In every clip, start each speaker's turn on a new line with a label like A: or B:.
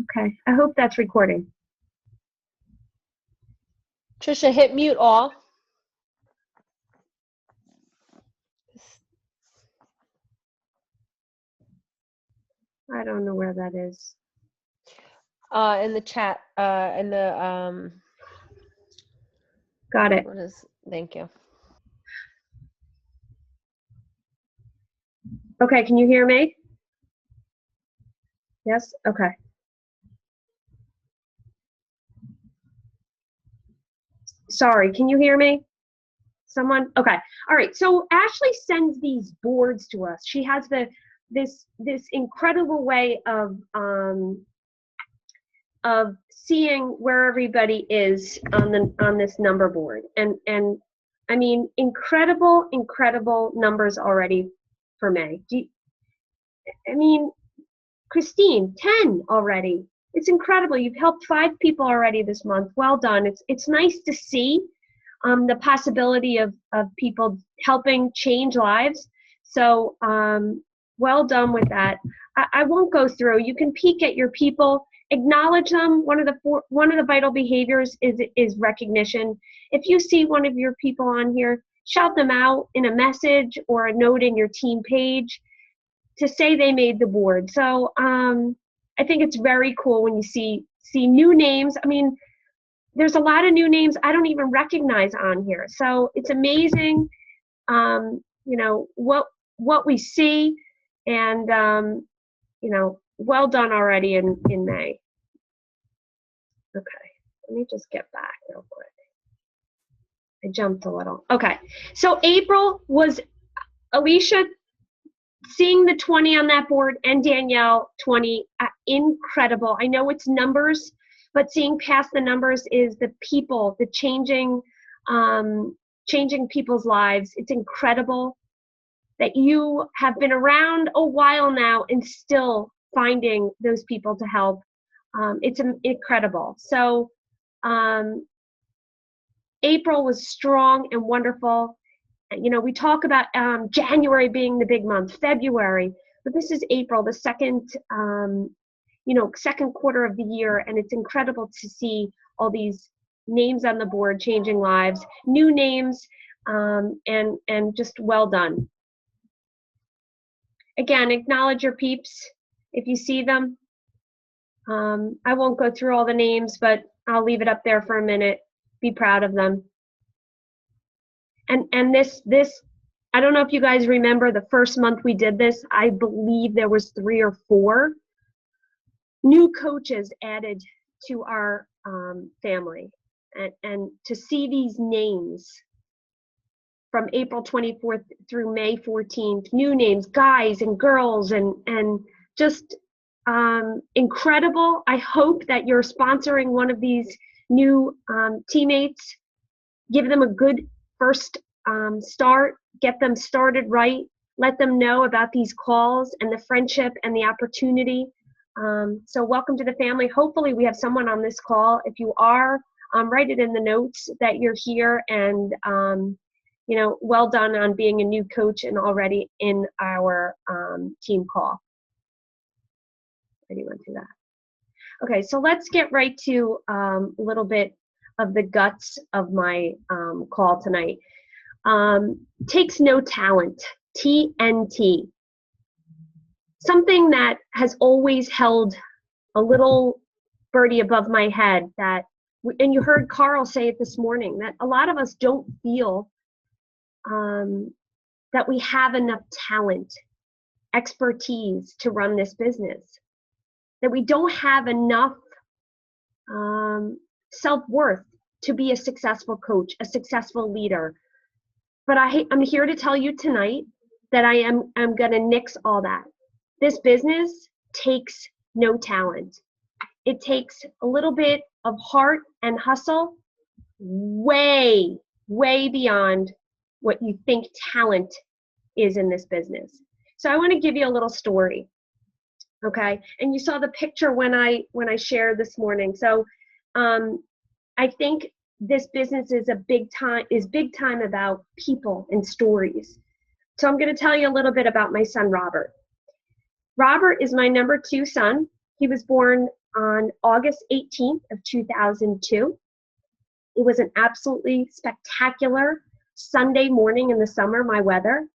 A: Okay, I hope that's recording.
B: Trisha, hit mute all.
A: I don't know where that is.
B: In the chat, in the
A: Got it.
B: thank you.
A: Okay, can you hear me? Yes? Okay. Sorry, can you hear me? Someone? Okay. All right. So Ashley sends these boards to us. She has this incredible way of seeing where everybody is on this number board. And I mean, incredible numbers already for May. I mean, Christine, 10 already. It's incredible. You've helped 5 people already this month. Well done. It's nice to see the possibility of people helping change lives. So well done with that. I won't go through. You can peek at your people, acknowledge them. One of the vital behaviors is recognition. If you see one of your people on here, shout them out in a message or a note in your team page to say they made the board. So I think it's very cool when you see new names. I mean, there's a lot of new names I don't even recognize on here. So it's amazing, you know, what we see, and you know, well done already in May. Okay, let me just get back real quick. I jumped a little. Okay, so April was Alicia seeing the 20 on that board, and Danielle 20, incredible. I know it's numbers, but seeing past the numbers is the people, the changing people's lives. It's incredible that you have been around a while now and still finding those people to help. It's incredible. So April was strong and wonderful. You know, we talk about January being the big month, February, but this is April, the second, you know, second quarter of the year, and it's incredible to see all these names on the board changing lives, new names, and just well done. Again, acknowledge your peeps if you see them. I won't go through all the names, but I'll leave it up there for a minute. Be proud of them. And this, I don't know if you guys remember the first month we did this, I believe there was 3 or 4 new coaches added to our family. And to see these names from April 24th through May 14th, new names, guys and girls, and just incredible. I hope that you're sponsoring one of these new teammates. Give them a good first start, get them started right, let them know about these calls and the friendship and the opportunity. So welcome to the family. Hopefully we have someone on this call. If you are, write it in the notes that you're here, and you know, well done on being a new coach and already in our team call. Already went through that. Okay, so let's get right to a little bit of the guts of my call tonight. Takes no talent, TNT. Something that has always held a little birdie above my head, that, and you heard Carl say it this morning, that a lot of us don't feel that we have enough talent, expertise to run this business, that we don't have enough self-worth to be a successful coach, a successful leader. But I'm here to tell you tonight that I'm going to nix all that. This business takes no talent. It takes a little bit of heart and hustle, way, way beyond what you think talent is in this business. So I want to give you a little story, okay? And you saw the picture when I shared this morning. So I think this business is big time about people and stories. So I'm going to tell you a little bit about my son, Robert. Robert is my number 2 son. He was born on August 18th of 2002. It was an absolutely spectacular Sunday morning in the summer, my weather.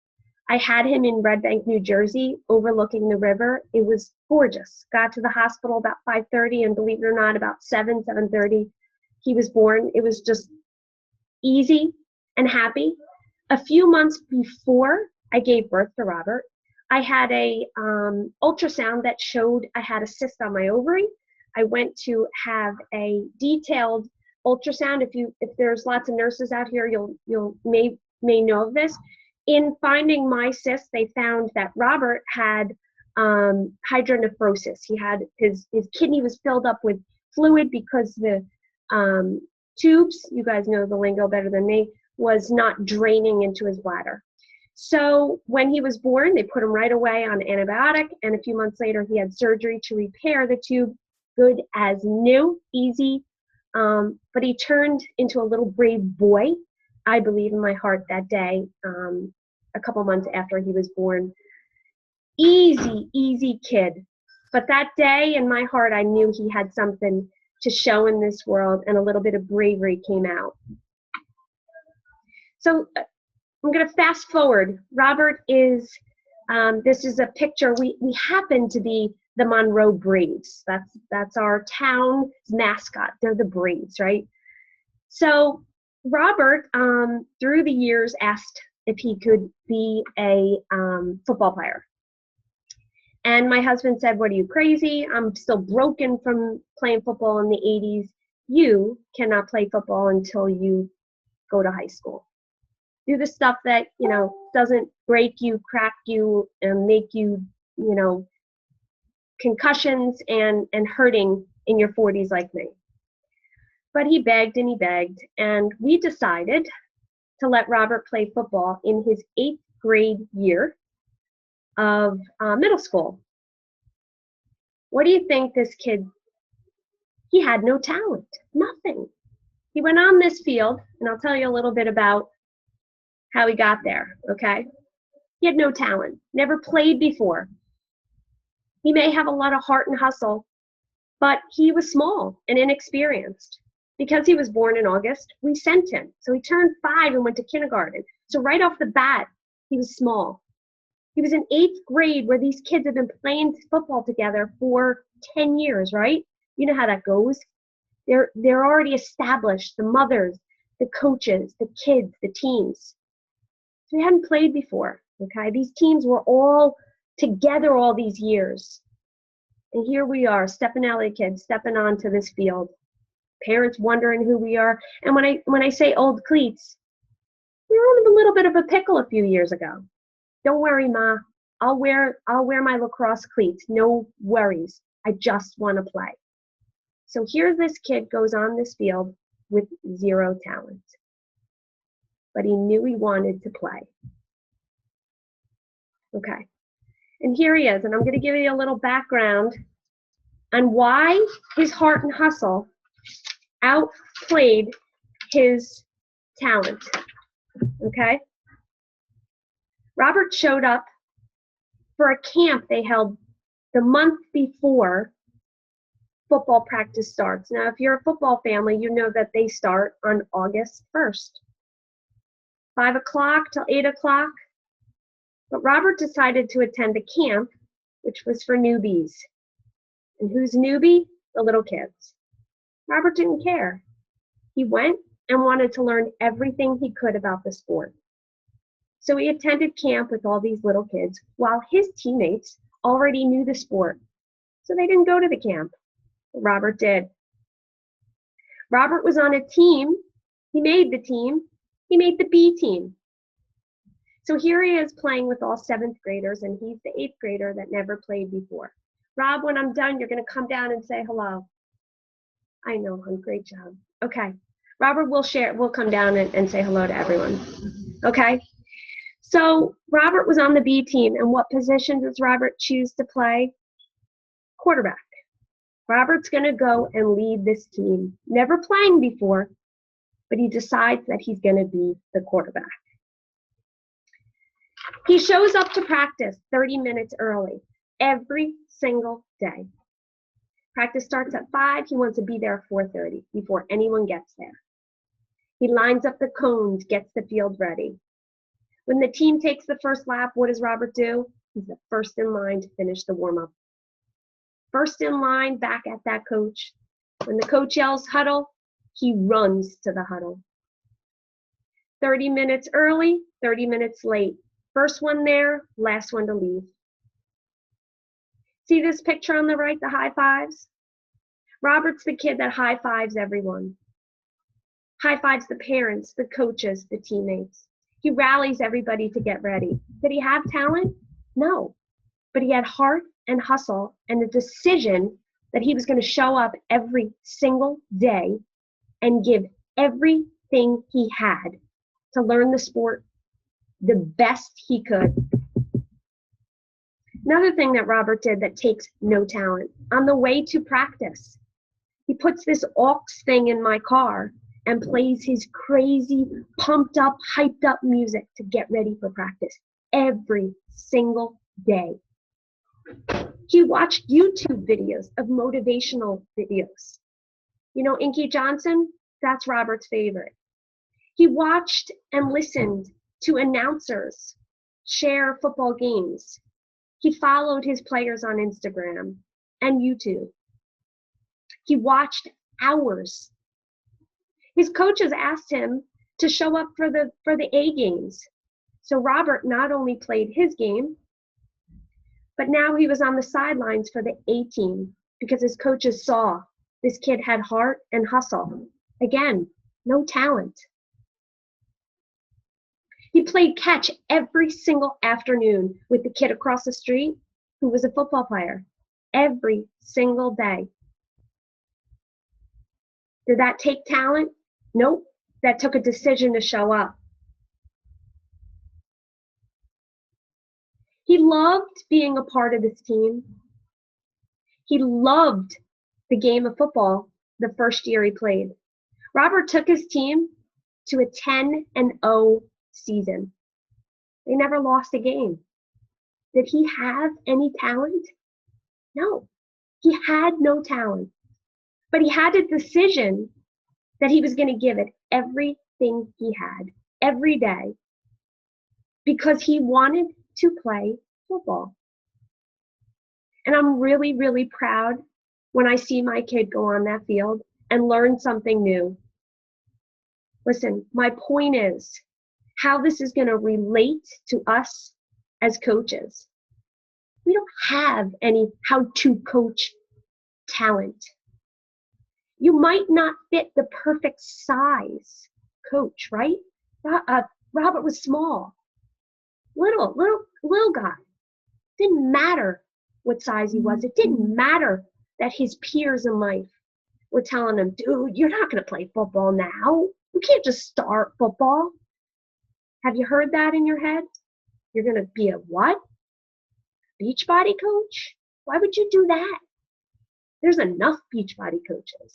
A: I had him in Red Bank, New Jersey, overlooking the river. It was gorgeous. Got to the hospital about 5:30, and believe it or not, about 7:30, he was born. It was just easy and happy. A few months before I gave birth to Robert, I had a ultrasound that showed I had a cyst on my ovary. I went to have a detailed ultrasound. If there's lots of nurses out here, you'll may know of this. In finding my cyst, they found that Robert had hydronephrosis. He had his kidney was filled up with fluid because the tubes, you guys know the lingo better than me, was not draining into his bladder. So when he was born, they put him right away on antibiotic, and a few months later he had surgery to repair the tube, good as new, easy. But he turned into a little brave boy, I believe in my heart that day, a couple months after he was born. Easy kid. But that day in my heart, I knew he had something to show in this world, and a little bit of bravery came out. So I'm going to fast forward. Robert is, this is a picture, we happen to be the Monroe Braves. That's our town's mascot. They're the Braves, right? So Robert, through the years, asked if he could be a football player. And my husband said, "What are you, crazy? I'm still broken from playing football in the 80s. You cannot play football until you go to high school. Do the stuff that, doesn't break you, crack you, and make you, concussions and hurting in your 40s like me." But he begged and he begged, and we decided to let Robert play football in his 8th grade year of middle school. What do you think this kid, he had no talent, nothing. He went on this field, and I'll tell you a little bit about how he got there, okay? He had no talent, never played before. He may have a lot of heart and hustle, but he was small and inexperienced. Because he was born in August, we sent him. So he turned 5 and went to kindergarten. So right off the bat, he was small. He was in 8th grade, where these kids have been playing football together for 10 years, right? You know how that goes. They're already established, the mothers, the coaches, the kids, the teams. So he hadn't played before, okay? These teams were all together all these years. And here we are, Stefanelli kids, stepping onto this field. Parents wondering who we are. And when I say old cleats, we were in a little bit of a pickle a few years ago. Don't worry, Ma. I'll wear my lacrosse cleats. No worries. I just want to play. So here this kid goes on this field with 0 talent. But he knew he wanted to play. Okay. And here he is. And I'm going to give you a little background on why his heart and hustle outplayed his talent. Okay? Robert showed up for a camp they held the month before football practice starts. Now, if you're a football family, you know that they start on August 1st. 5 o'clock till 8 o'clock. But Robert decided to attend a camp, which was for newbies. And who's newbie? The little kids. Robert didn't care. He went and wanted to learn everything he could about the sport. So he attended camp with all these little kids while his teammates already knew the sport. So they didn't go to the camp. But Robert did. Robert was on a team. He made the team. He made the B team. So here he is playing with all 7th graders, and he's the 8th grader that never played before. Rob, when I'm done, you're going to come down and say hello. I know, hon, great job. Okay. Robert, we'll come down and say hello to everyone. Okay? So Robert was on the B team, and what position does Robert choose to play? Quarterback. Robert's going to go and lead this team. Never playing before, but he decides that he's going to be the quarterback. He shows up to practice 30 minutes early every single day. Practice starts at 5. He wants to be there at 4:30 before anyone gets there. He lines up the cones, gets the field ready. When the team takes the first lap, what does Robert do? He's the first in line to finish the warm-up. First in line, back at that coach. When the coach yells huddle, he runs to the huddle. 30 minutes early, 30 minutes late. First one there, last one to leave. See this picture on the right, the high fives? Robert's the kid that high fives everyone. High fives the parents, the coaches, the teammates. He rallies everybody to get ready. Did he have talent? No. But he had heart and hustle and a decision that he was going to show up every single day and give everything he had to learn the sport the best he could. Another thing that Robert did that takes no talent, on the way to practice, he puts this aux thing in my car and plays his crazy, pumped up, hyped up music to get ready for practice every single day. He watched YouTube videos of motivational videos. You know, Inky Johnson, that's Robert's favorite. He watched and listened to announcers share football games. He followed his players on Instagram and YouTube. He watched hours. His coaches asked him to show up for the A games. So Robert not only played his game, but now he was on the sidelines for the A team because his coaches saw this kid had heart and hustle. Again, no talent. He played catch every single afternoon with the kid across the street who was a football player. Every single day. Did that take talent? Nope. That took a decision to show up. He loved being a part of this team. He loved the game of football the first year he played. Robert took his team to a 10-0 season. They never lost a game. Did he have any talent? No. He had no talent. But he had a decision that he was going to give it everything he had, every day, because he wanted to play football. And I'm really, really proud when I see my kid go on that field and learn something new. Listen, my point is how this is going to relate to us as coaches. We don't have any how to coach talent. You might not fit the perfect size coach, right? Robert was small, little guy. Didn't matter what size he was. It didn't matter that his peers in life were telling him, dude, you're not going to play football now. You can't just start football. Have you heard that in your head? You're going to be a what? Beachbody coach? Why would you do that? There's enough Beachbody coaches.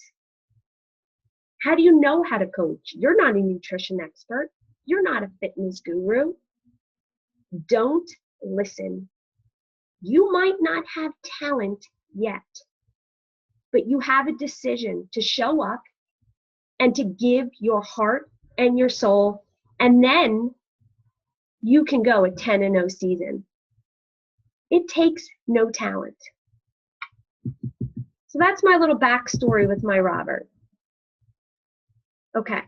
A: How do you know how to coach? You're not a nutrition expert. You're not a fitness guru. Don't listen. You might not have talent yet, but you have a decision to show up and to give your heart and your soul, and then you can go a 10-0 season. It takes no talent. So that's my little backstory with my Robert. Okay.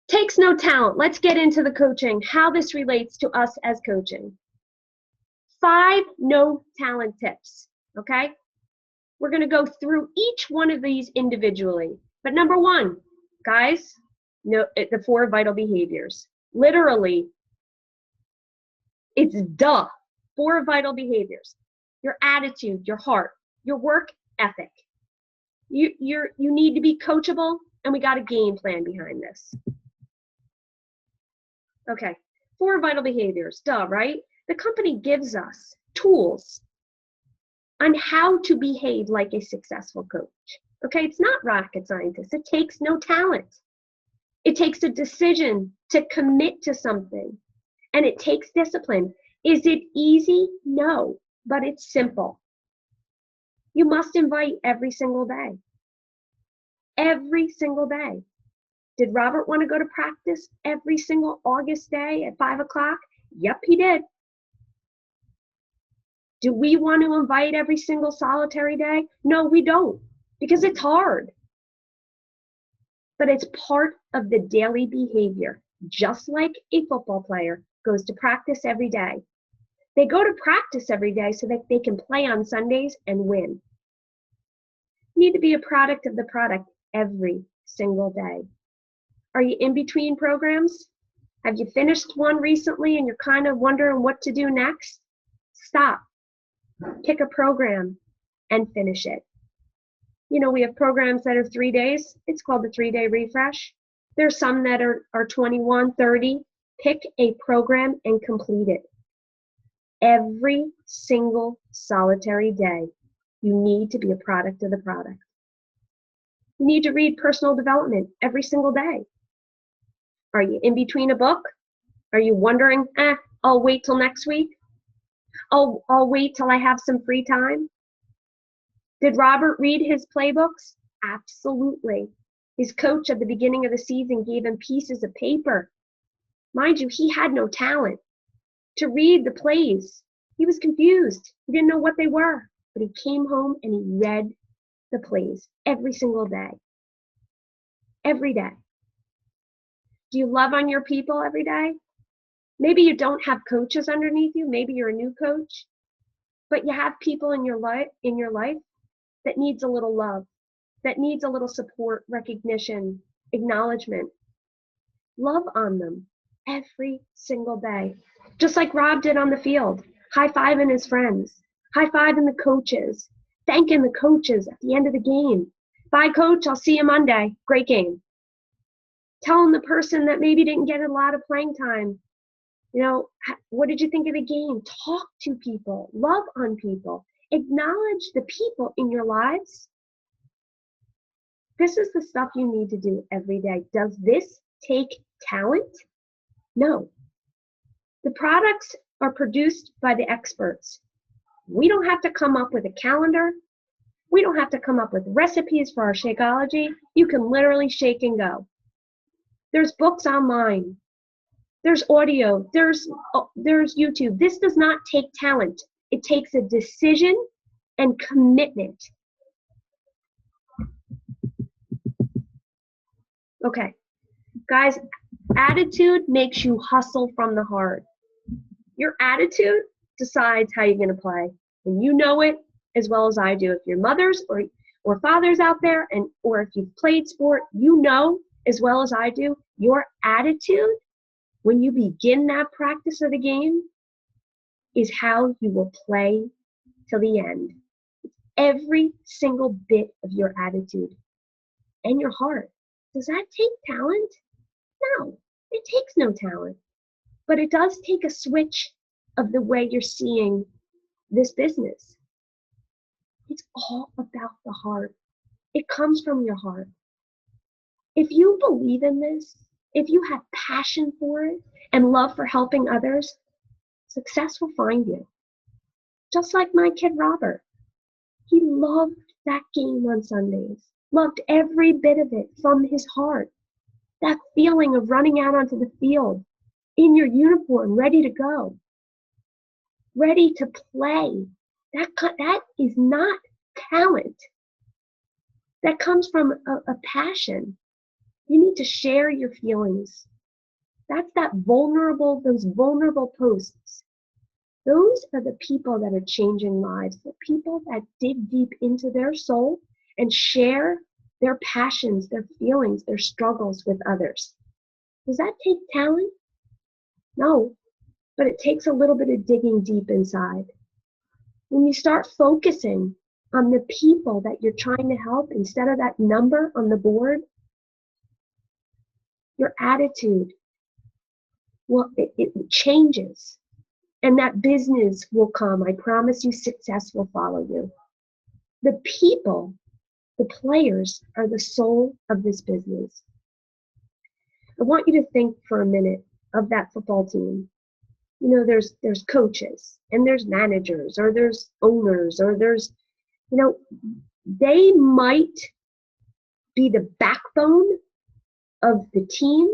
A: Takes no talent. Let's get into the coaching, how this relates to us as coaching. 5 no talent tips, okay? We're going to go through each one of these individually. But number 1, guys, no, the 4 vital behaviors. Literally, it's 4 vital behaviors. Your attitude, your heart, your work ethic. You need to be coachable, and we got a game plan behind this. Okay, 4 vital behaviors, right? The company gives us tools on how to behave like a successful coach. Okay, it's not rocket scientist. It takes no talent. It takes a decision to commit to something, and it takes discipline. Is it easy? No, but it's simple. You must invite every single day. Every single day. Did Robert want to go to practice every single August day at 5 o'clock? Yep, he did. Do we want to invite every single solitary day? No, we don't, because it's hard. But it's part of the daily behavior, just like a football player goes to practice every day. They go to practice every day so that they can play on Sundays and win. You need to be a product of the product every single day. Are you in between programs? Have you finished one recently and you're kind of wondering what to do next? Stop. Pick a program and finish it. You know, we have programs that are 3 days. It's called the 3-day refresh. There's some that are 21, 30. Pick a program and complete it. Every single solitary day, you need to be a product of the product. You need to read personal development every single day. Are you in between a book? Are you wondering, I'll wait till next week? I'll wait till I have some free time? Did Robert read his playbooks? Absolutely. His coach at the beginning of the season gave him pieces of paper. Mind you, he had no talent to read the plays. He was confused. He didn't know what they were. But he came home and he read the plays every single day. Every day. Do you love on your people every day? Maybe you don't have coaches underneath you. Maybe you're a new coach. But you have people in your life that needs a little love, that needs a little support, recognition, acknowledgement. Love on them every single day. Just like Rob did on the field, high-fiving his friends, high-fiving the coaches, thanking the coaches at the end of the game. Bye, coach, I'll see you Monday. Great game. Telling the person that maybe didn't get a lot of playing time, you know, what did you think of the game? Talk to people, love on people, acknowledge the people in your lives. This is the stuff you need to do every day. Does this take talent? No. The products are produced by the experts. We don't have to come up with a calendar. We don't have to come up with recipes for our Shakeology. You can literally shake and go. There's books online. There's audio. There's YouTube. This does not take talent. It takes a decision and commitment. Okay, guys, attitude makes you hustle from the heart. Your attitude decides how you're going to play, and you know it as well as I do. If you're mothers or fathers out there, or if you've played sport, you know as well as I do, your attitude when you begin that practice of the game is how you will play till the end. Every single bit of your attitude and your heart. Does that take talent? No, it takes no talent. But it does take a switch of the way you're seeing this business. It's all about the heart. It comes from your heart. If you believe in this, if you have passion for it and love for helping others, success will find you. Just like my kid Robert. He loved that game on Sundays, loved every bit of it from his heart. That feeling of running out onto the field in your uniform, ready to go, ready to play. That is not talent. That comes from a passion. You need to share your feelings. That's those vulnerable posts. Those are the people that are changing lives, the people that dig deep into their soul and share their passions, their feelings, their struggles with others. Does that take talent? No, but it takes a little bit of digging deep inside. When you start focusing on the people that you're trying to help instead of that number on the board, your attitude, it changes. And that business will come. I promise you, success will follow you. The people, the players, are the soul of this business. I want you to think for a minute of that football team. You know, there's coaches, and there's managers, or there's owners, or there's You know, they might be the backbone of the team,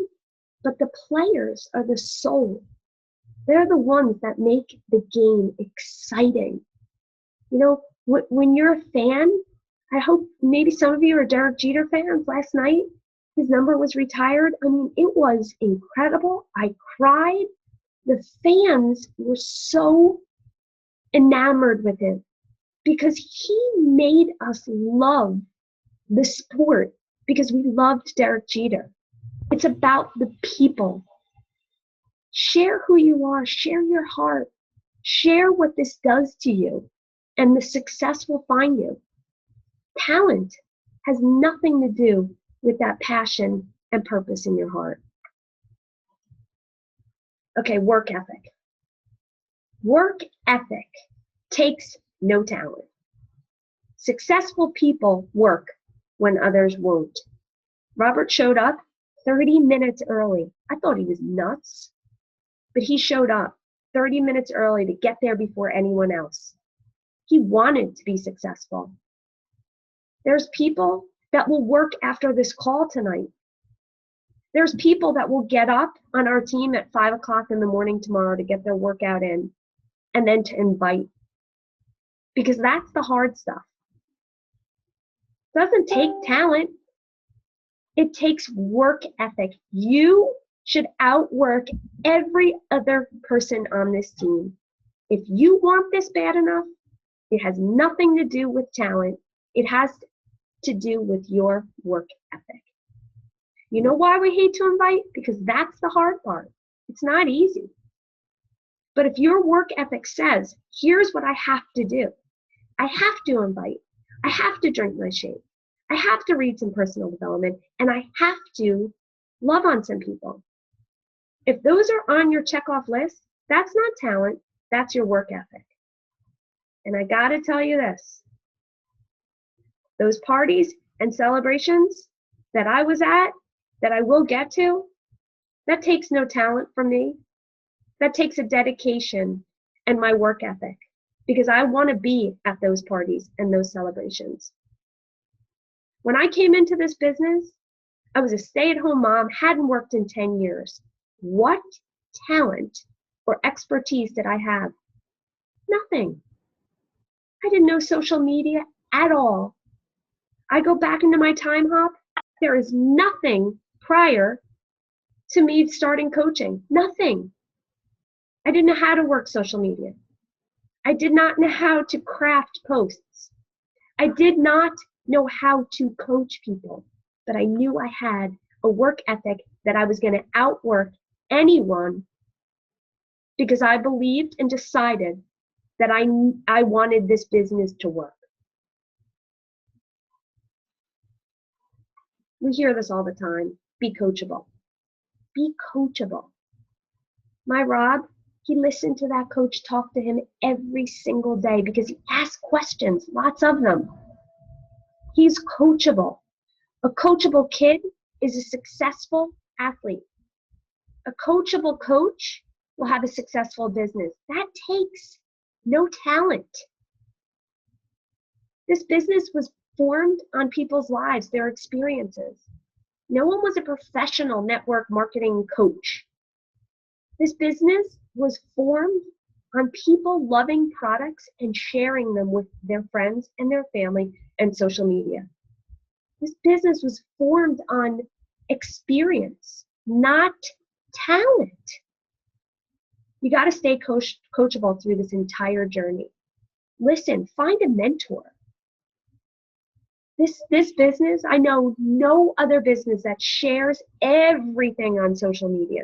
A: but the players are the soul. They're the ones that make the game exciting. You know, when you're a fan, I hope maybe some of you are Derek Jeter fans. Last night, his number was retired. I mean, it was incredible. I cried. The fans were so enamored with him because he made us love the sport because we loved Derek Jeter. It's about the people. Share who you are, share your heart, share what this does to you, and the success will find you. Talent has nothing to do with that passion and purpose in your heart. Okay, work ethic. Work ethic takes no talent. Successful people work when others won't. Robert showed up 30 minutes early. I thought he was nuts, but he showed up 30 minutes early to get there before anyone else. He wanted to be successful. There's people that will work after this call tonight. There's people that will get up on our team at 5 o'clock in the morning tomorrow to get their workout in and then to invite. Because that's the hard stuff. It doesn't take talent. It takes work ethic. You should outwork every other person on this team. If you want this bad enough, it has nothing to do with talent. It has to do with your work ethic. You know why we hate to invite? Because that's the hard part. It's not easy. But if your work ethic says, here's what I have to do. I have to invite. I have to drink my shake. I have to read some personal development. And I have to love on some people. If those are on your checkoff list, that's not talent. That's your work ethic. And I got to tell you this. Those parties and celebrations that I was at, that I will get to, that takes no talent from me. That takes a dedication and my work ethic because I want to be at those parties and those celebrations. When I came into this business, I was a stay-at-home mom, hadn't worked in 10 years. What talent or expertise did I have? Nothing. I didn't know social media at all. I go back into my time hop. There is nothing prior to me starting coaching. Nothing. I didn't know how to work social media. I did not know how to craft posts. I did not know how to coach people, but I knew I had a work ethic that I was going to outwork anyone because I believed and decided that I wanted this business to work. We hear this all the time. Be coachable. Be coachable. My Rob, he listened to that coach talk to him every single day because he asked questions, lots of them. He's coachable. A coachable kid is a successful athlete. A coachable coach will have a successful business. That takes no talent. This business was formed on people's lives, their experiences. No one was a professional network marketing coach. This business was formed on people loving products and sharing them with their friends and their family and social media. This business was formed on experience, not talent. You got to stay coachable through this entire journey. Listen, find a mentor. This business, I know no other business that shares everything on social media,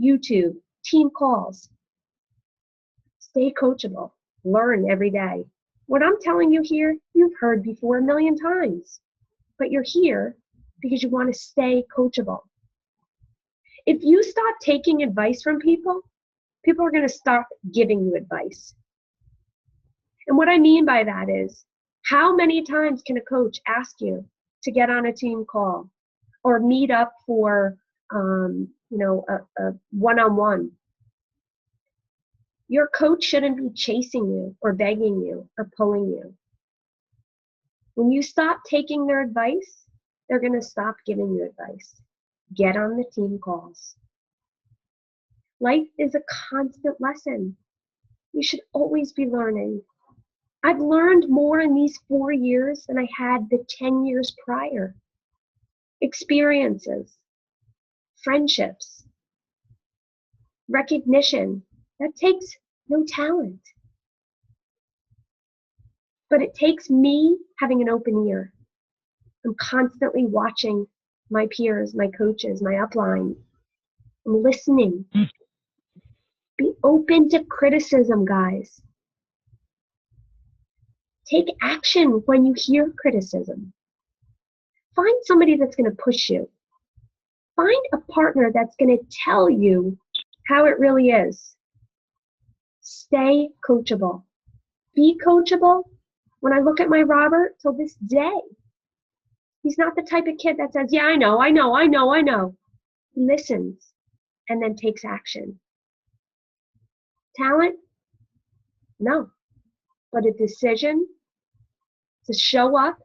A: YouTube, team calls. Stay coachable. Learn every day. What I'm telling you here, you've heard before 1,000,000 times, but you're here because you want to stay coachable. If you stop taking advice from people, people are going to stop giving you advice. And what I mean by that is, how many times can a coach ask you to get on a team call or meet up for a one-on-one? Your coach shouldn't be chasing you or begging you or pulling you. When you stop taking their advice, they're going to stop giving you advice. Get on the team calls. Life is a constant lesson. You should always be learning. I've learned more in these 4 years than I had the 10 years prior. Experiences, friendships, recognition. That takes no talent. But it takes me having an open ear. I'm constantly watching my peers, my coaches, my upline. I'm listening. Be open to criticism, guys. Take action when you hear criticism. Find somebody that's going to push you. Find a partner that's going to tell you how it really is. Stay coachable. Be coachable. When I look at my Robert till this day, he's not the type of kid that says, yeah, I know. He listens and then takes action. Talent? No. But a decision to show up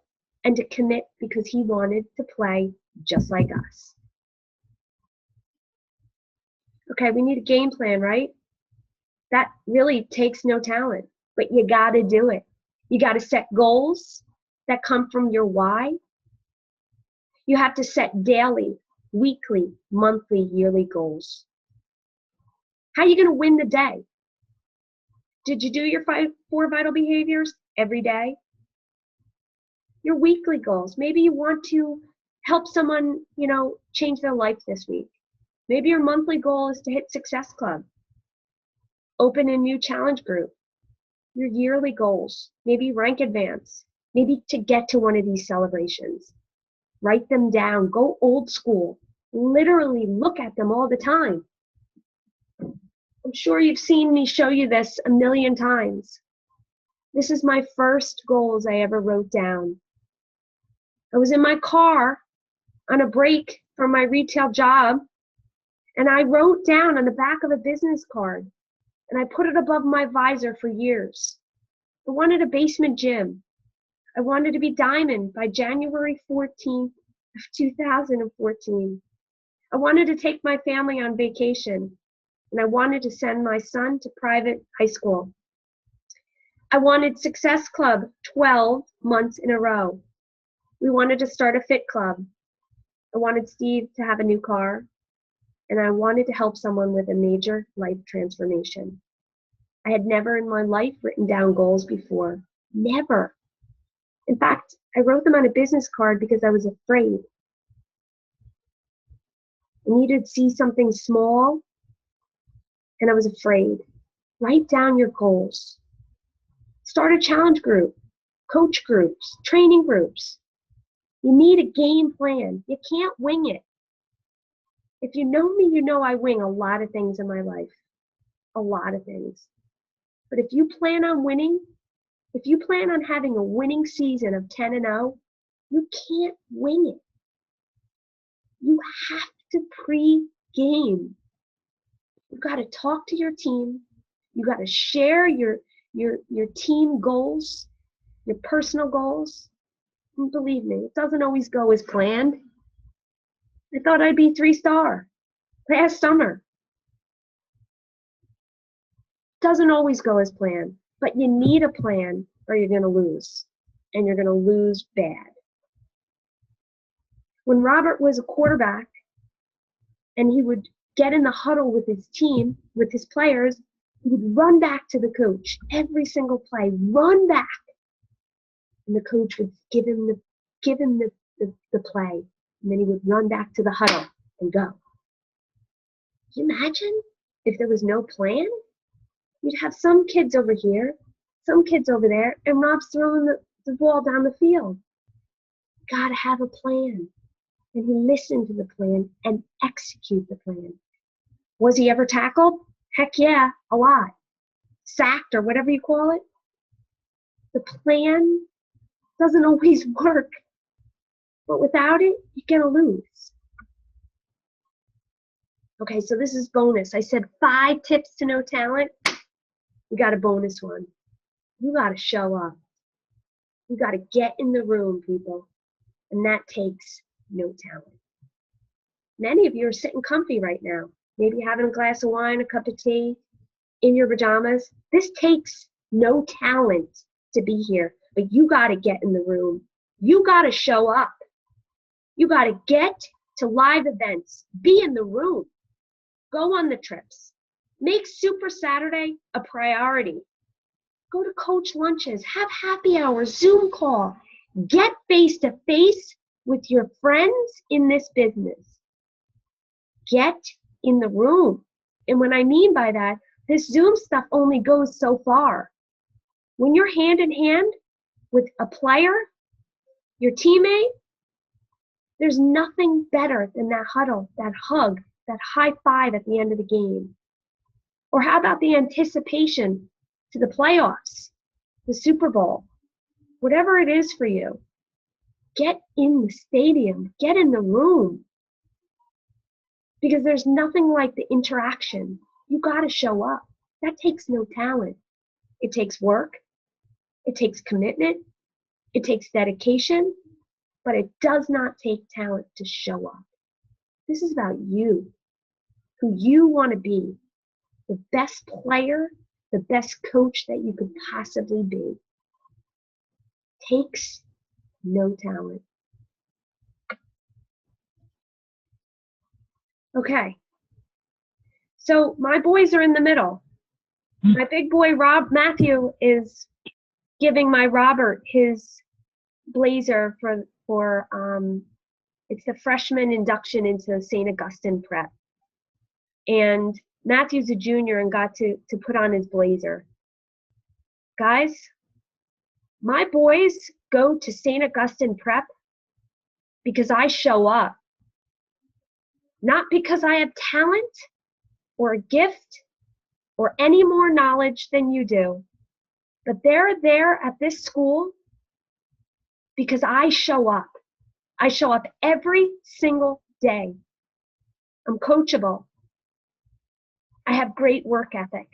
A: and to commit because he wanted to play just like us. Okay, we need a game plan, right? That really takes no talent, but you got to do it. You got to set goals that come from your why. You have to set daily, weekly, monthly, yearly goals. How are you going to win the day? Did you do your 4 vital behaviors every day? Your weekly goals. Maybe you want to help someone, change their life this week. Maybe your monthly goal is to hit Success Club. Open a new challenge group. Your yearly goals. Maybe rank advance. Maybe to get to one of these celebrations. Write them down. Go old school. Literally look at them all the time. I'm sure you've seen me show you this a million times. This is my first goals I ever wrote down. I was in my car on a break from my retail job, and I wrote down on the back of a business card, and I put it above my visor for years. I wanted a basement gym. I wanted to be diamond by January 14th of 2014. I wanted to take my family on vacation, and I wanted to send my son to private high school. I wanted Success Club 12 months in a row. We wanted to start a fit club. I wanted Steve to have a new car, and I wanted to help someone with a major life transformation. I had never in my life written down goals before. Never. In fact, I wrote them on a business card because I was afraid. I needed to see something small, and I was afraid. Write down your goals. Start a challenge group, coach groups, training groups. You need a game plan. You can't wing it. If you know me, you know I wing a lot of things in my life. A lot of things. But if you plan on winning, if you plan on having a winning season of 10-0, you can't wing it. You have to pre-game. You've got to talk to your team. You got to share your team goals, your personal goals. And believe me, it doesn't always go as planned. I thought I'd be 3-star last summer. Doesn't always go as planned, but you need a plan or you're going to lose, and you're going to lose bad. When Robert was a quarterback and he would get in the huddle with his team, with his players, he would run back to the coach every single play, run back. And the coach would give him the play, and then he would run back to the huddle and go. Can you imagine if there was no plan? You'd have some kids over here, some kids over there, and Rob's throwing the ball down the field. Gotta have a plan. And he listened to the plan and execute the plan. Was he ever tackled? Heck yeah, a lot. Sacked or whatever you call it. The plan doesn't always work. But without it, you're gonna lose. Okay, so this is bonus. I said 5 tips to know talent. We got a bonus one. You gotta show up. You got to get in the room, people. And that takes no talent. Many of you are sitting comfy right now. Maybe having a glass of wine, a cup of tea, in your pajamas. This takes no talent to be here, but you got to get in the room. You got to show up. You got to get to live events. Be in the room. Go on the trips. Make Super Saturday a priority. Go to coach lunches. Have happy hours, Zoom call. Get face to face with your friends in this business. Get in the room. And what I mean by that, this Zoom stuff only goes so far. When you're hand in hand with a player, your teammate, there's nothing better than that huddle, that hug, that high five at the end of the game. Or how about the anticipation to the playoffs, the Super Bowl, whatever it is for you. Get in the stadium, get in the room. Because there's nothing like the interaction. You got to show up. That takes no talent. It takes work. It takes commitment. It takes dedication. But it does not take talent to show up. This is about you, who you want to be, the best player, the best coach that you could possibly be. Takes no talent. Okay. So my boys are in the middle. My big boy, Matthew, is giving my Robert his blazer for it's the freshman induction into St. Augustine Prep. And Matthew's a junior and got to put on his blazer. Guys, my boys go to St. Augustine Prep because I show up. Not because I have talent or a gift or any more knowledge than you do. But they're there at this school because I show up. I show up every single day. I'm coachable. I have great work ethic.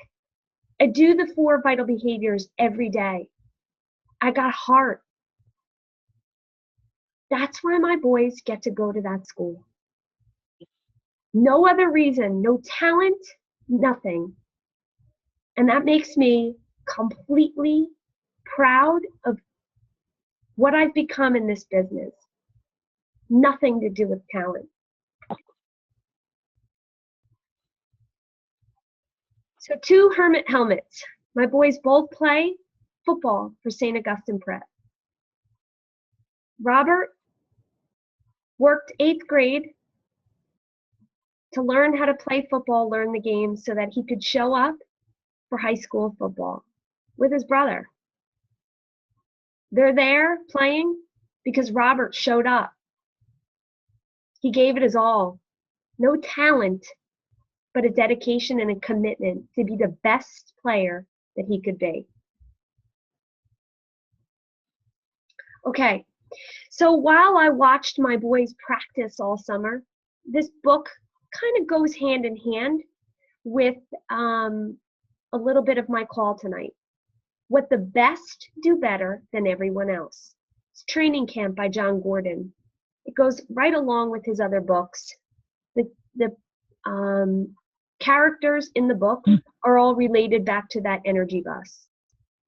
A: I do the 4 vital behaviors every day. I got heart. That's why my boys get to go to that school. No other reason, no talent, nothing. And that makes me completely proud of what I've become in this business. Nothing to do with talent. So 2 Hermit helmets. My boys both play football for St. Augustine Prep. Robert worked 8th grade to learn how to play football, learn the game so that he could show up for high school football with his brother. They're there playing because Robert showed up. He gave it his all. No talent, but a dedication and a commitment to be the best player that he could be. Okay, so while I watched my boys practice all summer, this book kind of goes hand in hand with a little bit of my call tonight. What the Best Do Better Than Everyone Else. It's Training Camp by John Gordon. It goes right along with his other books. The characters in the book are all related back to that energy bus.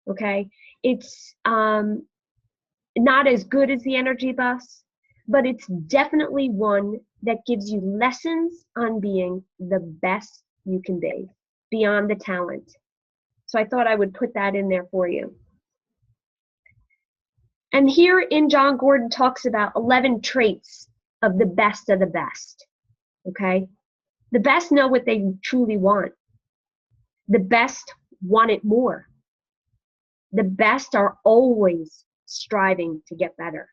A: Okay, it's not as good as the energy bus, but it's definitely one that gives you lessons on being the best you can be, beyond the talent. So I thought I would put that in there for you. And here in John Gordon talks about 11 traits of the best, okay? The best know what they truly want. The best want it more. The best are always striving to get better.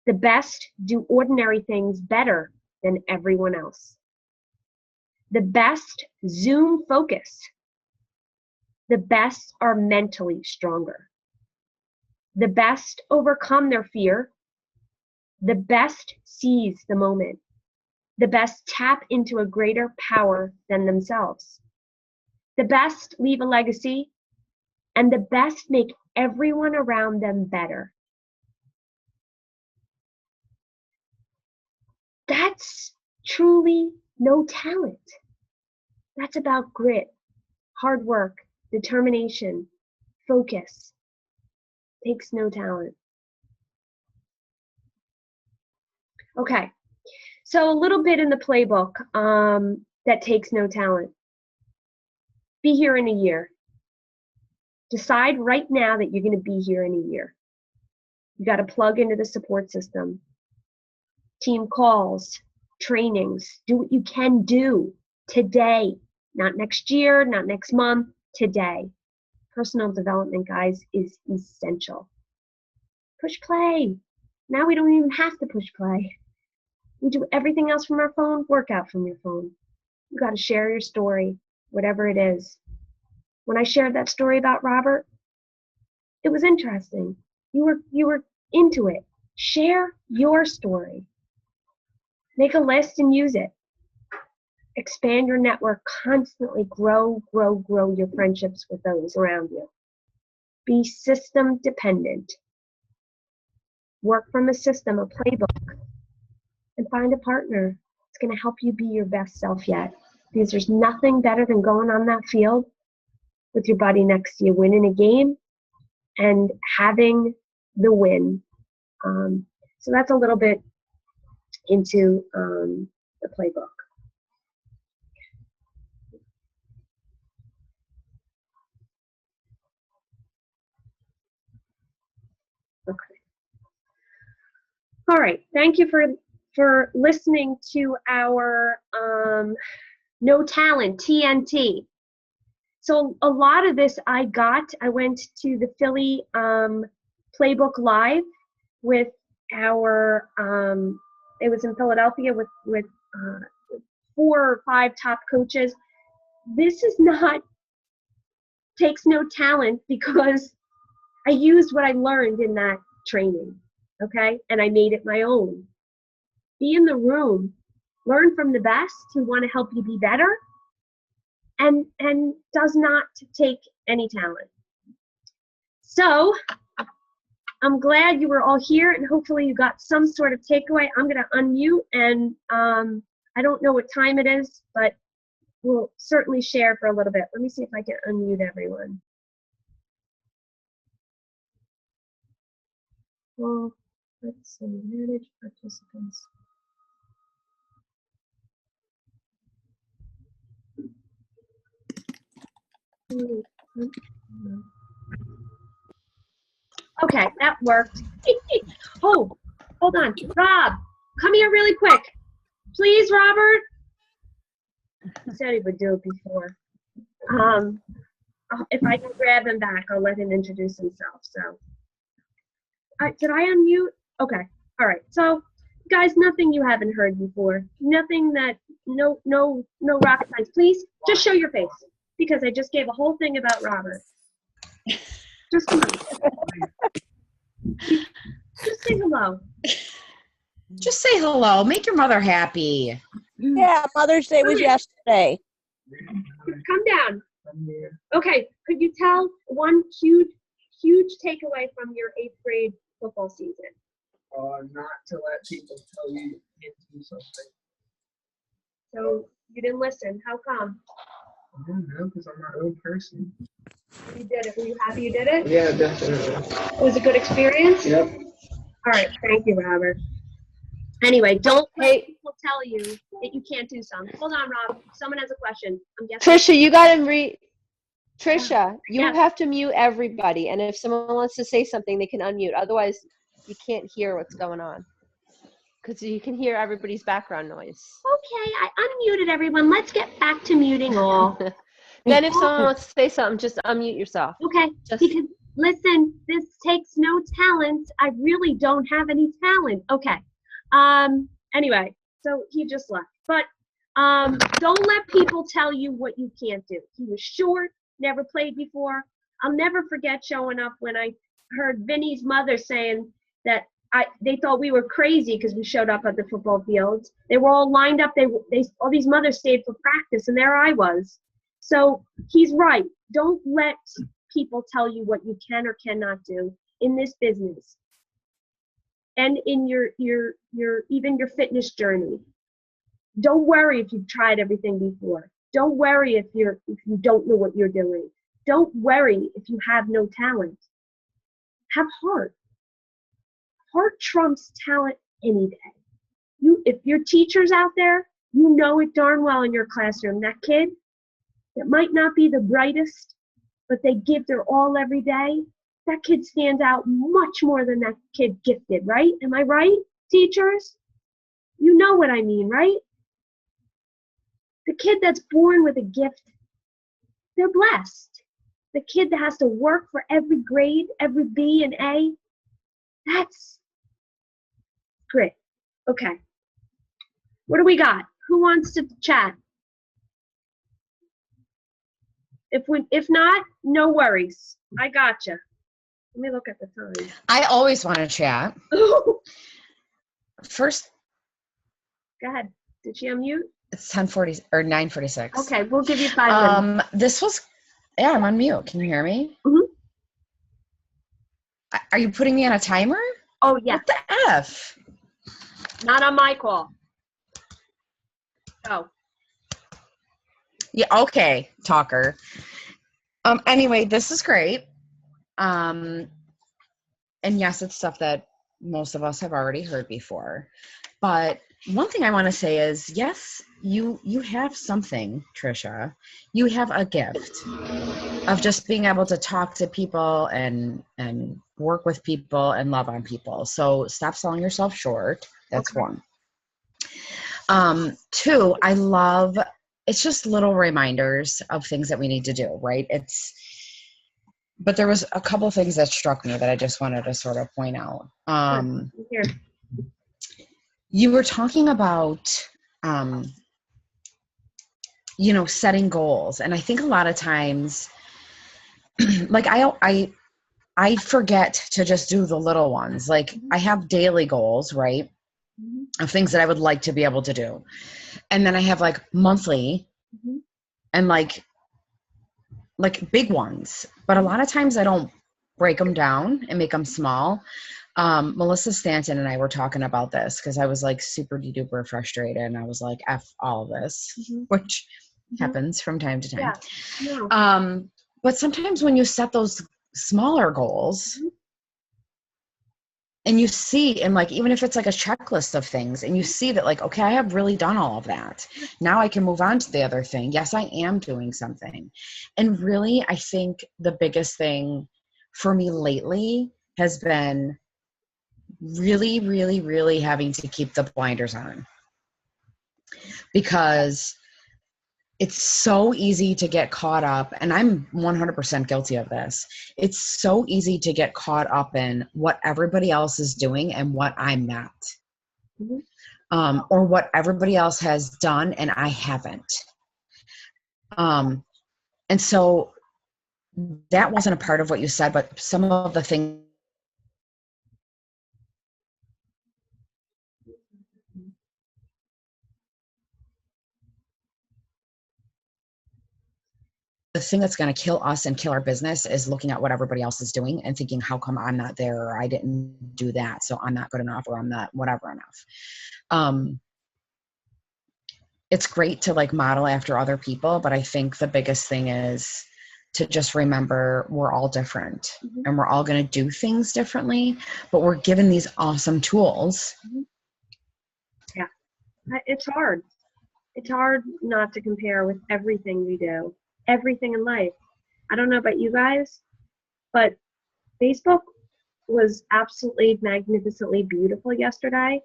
A: The best do ordinary things better than everyone else. The best zoom focus. The best are mentally stronger. The best overcome their fear. The best seize the moment. The best tap into a greater power than themselves. The best leave a legacy. And the best make everyone around them better. That's truly no talent. That's about grit, hard work, determination, focus. Takes no talent. Okay, so a little bit in the playbook that takes no talent. Be here in a year. Decide right now that you're going to be here in a year. You got to plug into the support system. Team calls, trainings. Do what you can do today. Not next year, not next month, today. Personal development, guys, is essential. Push play. Now we don't even have to push play. We do everything else from our phone, work out from your phone. You got to share your story, whatever it is. When I shared that story about Robert, it was interesting. You were into it. Share your story. Make a list and use it. Expand your network constantly. Grow your friendships with those around you. Be system dependent. Work from a system, a playbook, and find a partner that's going to help you be your best self yet. Because there's nothing better than going on that field with your buddy next to you, winning a game and having the win. So that's a little bit into the playbook. Okay. All right. Thank you for listening to our No Talent TNT. So a lot of this I went to the Philly Playbook Live with our, it was in Philadelphia with 4 or 5 top coaches. This is not, takes no talent because I used what I learned in that training, okay? And I made it my own. Be in the room, learn from the best who want to help you be better, and does not take any talent. So I'm glad you were all here, and hopefully you got some sort of takeaway. I'm going to unmute, and I don't know what time it is, but we'll certainly share for a little bit. Let me see if I can unmute everyone. Well, let's see, manage participants. Okay, that worked. Oh, hold on. Rob, come here really quick. Please, Robert. He said he would do it before. If I can grab him back, I'll let him introduce himself. So, did I unmute? Okay. All right. So, guys, nothing you haven't heard before. Nothing that, no rocket science. Please, just show your face because I just gave a whole thing about Robert. Just come on. Just say hello.
C: Just say hello. Make your mother happy.
D: Yeah, Mother's Day was yesterday.
A: Come down. Okay, could you tell one huge takeaway from your 8th grade football season?
E: Not to let people tell you you can't do something.
A: So you didn't listen. How come?
E: I don't know, because I'm my own person.
A: You did it. Were you happy you did it?
E: Yeah, definitely.
A: It was a good experience?
E: Yep.
A: All right, thank you, Robert. Anyway, don't let people tell you that you can't do something. Hold on, Rob. Someone has a question. I'm guessing.
B: Trisha, you got to Trisha, you
A: Yes.
B: have to mute everybody. And if someone wants to say something, they can unmute. Otherwise, you can't hear what's going on. Because you can hear everybody's background noise.
A: Okay, I unmuted everyone. Let's get back to muting all.
B: Then if someone wants to say something, just unmute yourself.
A: Okay, because listen, this takes no talent. I really don't have any talent. Okay. Anyway, so he just left. But don't let people tell you what you can't do. He was short, never played before. I'll never forget showing up when I heard Vinny's mother saying that they thought we were crazy because we showed up at the football fields. They were all lined up. All these mothers stayed for practice, and there I was. So he's right. Don't let people tell you what you can or cannot do in this business and in your even your fitness journey. Don't worry if you've tried everything before. Don't worry if you don't know what you're doing. Don't worry if you have no talent. Have heart. Heart trumps talent any day. If your teacher's out there, you know it darn well in your classroom. That kid that might not be the brightest, but they give their all every day, that kid stands out much more than that kid gifted, right? Am I right, teachers? You know what I mean, right? The kid that's born with a gift, they're blessed. The kid that has to work for every grade, every B and A, that's great. Okay. What do we got? Who wants to chat? If not, no worries. I gotcha. Let me look at the time.
C: I always want to chat. First,
A: Go ahead. Did she unmute?
C: it's 10:40 or 9:46.
A: Okay, we'll give you 5 minutes.
C: This was, yeah, I'm on mute. Can you hear me?
A: Mhm.
C: Are you putting me on a timer?
A: Oh, yeah.
C: What the F?
A: Not on my call. Oh.
C: Yeah, okay, talker. Anyway, this is great. And yes, it's stuff that most of us have already heard before. But one thing I want to say is, yes, you have something, Trisha. You have a gift of just being able to talk to people and work with people and love on people. So stop selling yourself short. That's
A: Okay.
C: one. Two, I love, it's just little reminders of things that we need to do, right? But there was a couple things that struck me that I just wanted to sort of point out.
A: Here.
C: You were talking about, setting goals. And I think a lot of times, like I forget to just do the little ones. Like I have daily goals, right? Of things that I would like to be able to do. And then I have like monthly and like big ones. But a lot of times I don't break them down and make them small. Melissa Stanton and I were talking about this because I was like super duper frustrated and I was like, F all of this, which happens from time to time.
A: Yeah.
C: But sometimes when you set those smaller goals and you see, and like, even if it's like a checklist of things and you see that like, okay, I have really done all of that. Now I can move on to the other thing. Yes, I am doing something. And really, I think the biggest thing for me lately has been really, really, really having to keep the blinders on, because it's so easy to get caught up, and I'm 100% guilty of this. It's so easy to get caught up in what everybody else is doing and what I'm not, or what everybody else has done and I haven't. And so that wasn't a part of what you said, but some of the things the thing that's going to kill us and kill our business is looking at what everybody else is doing and thinking, how come I'm not there, or I didn't do that, so I'm not good enough, or I'm not whatever enough. It's great to like model after other people, but I think the biggest thing is to just remember we're all different and we're all going to do things differently, but we're given these awesome tools.
A: Yeah. It's hard. It's hard not to compare with everything we do, everything in life. I don't know about you guys, but Facebook was absolutely magnificently beautiful yesterday.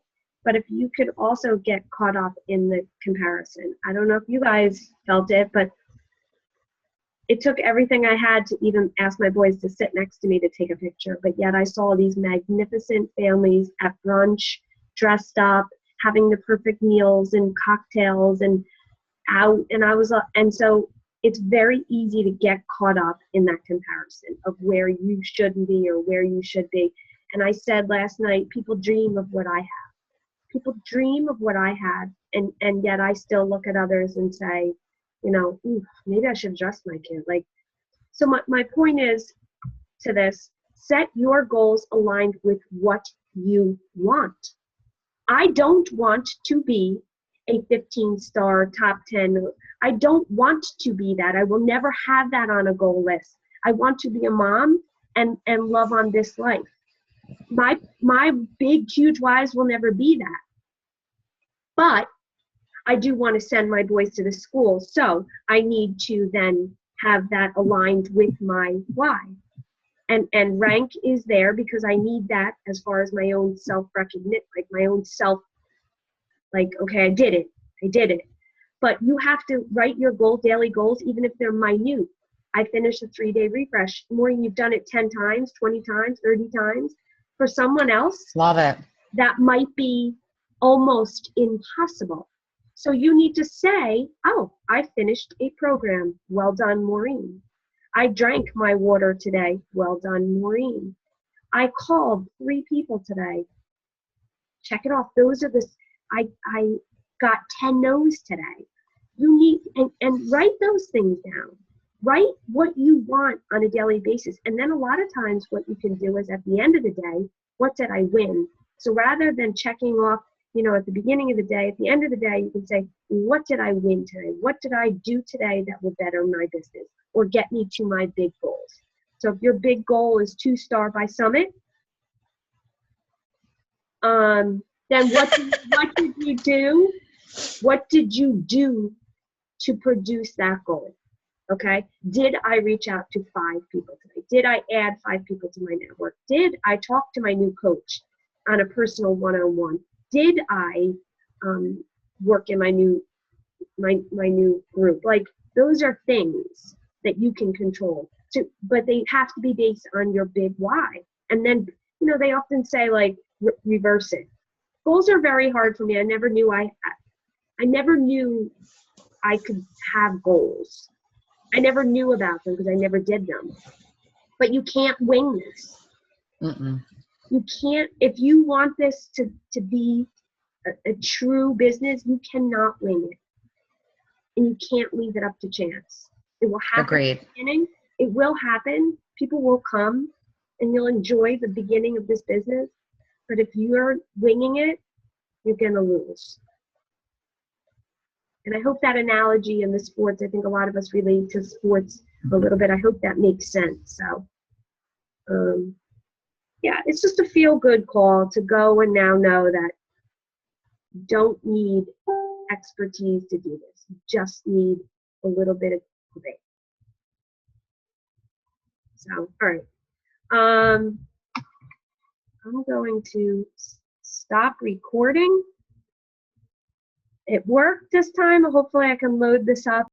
A: But if you could also get caught up in the comparison, I don't know if you guys felt it, but it took everything I had to even ask my boys to sit next to me to take a picture. But yet I saw these magnificent families at brunch, dressed up, having the perfect meals and cocktails and out. And so it's very easy to get caught up in that comparison of where you shouldn't be or where you should be. And I said last night, people dream of what I have. People dream of what I had, and yet I still look at others and say, ooh, maybe I should adjust my kid. Like, So my point is to this, set your goals aligned with what you want. I don't want to be a 15-star top 10. I don't want to be that. I will never have that on a goal list. I want to be a mom and love on this life. My big, huge whys will never be that. But I do want to send my boys to the school, so I need to then have that aligned with my why. And rank is there because I need that as far as my own self-recognition, like my own self, like, okay, I did it. But you have to write your daily goals, even if they're minute. I finished a 3-day refresh. Maureen, you've done it 10 times, 20 times, 30 times. For someone else,
C: Love it.
A: that might be almost impossible. So you need to say, oh, I finished a program. Well done, Maureen. I drank my water today. Well done, Maureen. I called 3 people today. Check it off. Those are I got 10 no's today. You need, and write those things down. Write what you want on a daily basis. And then a lot of times what you can do is at the end of the day, what did I win? So rather than checking off, at the beginning of the day, at the end of the day, you can say, what did I win today? What did I do today that will better my business or get me to my big goals? So if your big goal is 2-star by Summit, then what did you do? What did you do to produce that goal? Okay. Did I reach out to 5 people today? Did I add 5 people to my network? Did I talk to my new coach on a personal one-on-one? Did I work in my new group? Like, those are things that you can control. But they have to be based on your big why. And then, they often say, like, reverse it. Goals are very hard for me. I never knew I could have goals. I never knew about them because I never did them. But you can't wing this.
C: Mm-mm.
A: You can't, if you want this to be a true business, you cannot wing it. And you can't leave it up to chance. It will happen
C: Agreed.
A: at the beginning. It will happen. People will come and you'll enjoy the beginning of this business. But if you're winging it, you're going to lose. And I hope that analogy in the sports, I think a lot of us relate to sports a little bit. I hope that makes sense. So, yeah, it's just a feel-good call to go and now know that you don't need expertise to do this. You just need a little bit of faith. So, all right. I'm going to stop recording. It worked this time. Hopefully I can load this up